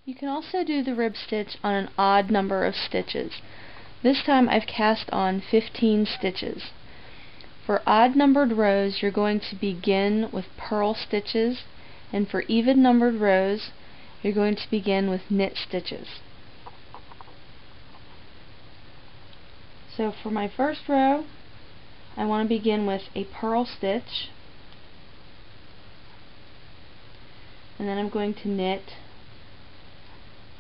You can also do the rib stitch on an odd number of stitches. This time I've cast on 15 stitches. For odd numbered rows you're going to begin with purl stitches, and for even numbered rows you're going to begin with knit stitches. So for my first row I want to begin with a purl stitch, and then I'm going to knit,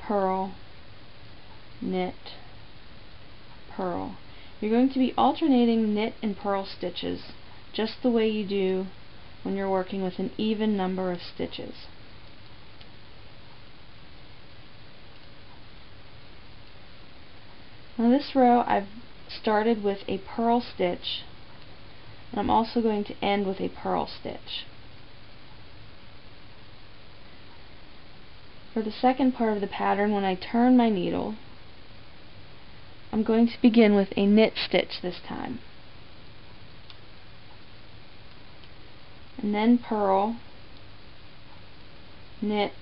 purl, knit, purl. You're going to be alternating knit and purl stitches just the way you do when you're working with an even number of stitches. Now this row I've started with a purl stitch, and I'm also going to end with a purl stitch. For the second part of the pattern, when I turn my needle, I'm going to begin with a knit stitch this time, and then purl, knit,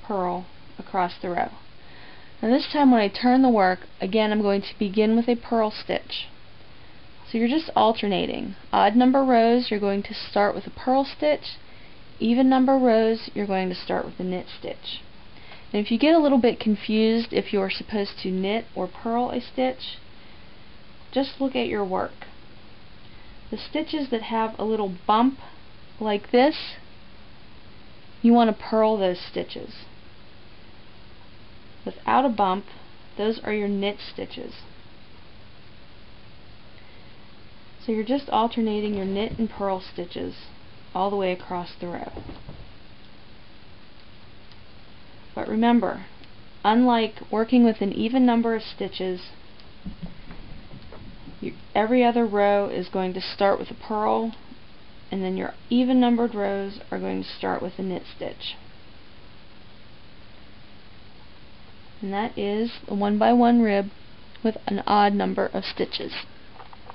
purl across the row. Now this time when I turn the work, again I'm going to begin with a purl stitch. So you're just alternating. Odd number rows you're going to start with a purl stitch, even number rows you're going to start with a knit stitch. And if you get a little bit confused if you're supposed to knit or purl a stitch, just look at your work. The stitches that have a little bump like this, you want to purl those stitches. Without a bump, those are your knit stitches. So you're just alternating your knit and purl stitches all the way across the row. But remember, unlike working with an even number of stitches, every other row is going to start with a purl, and then your even numbered rows are going to start with a knit stitch. And that is a 1x1 rib with an odd number of stitches.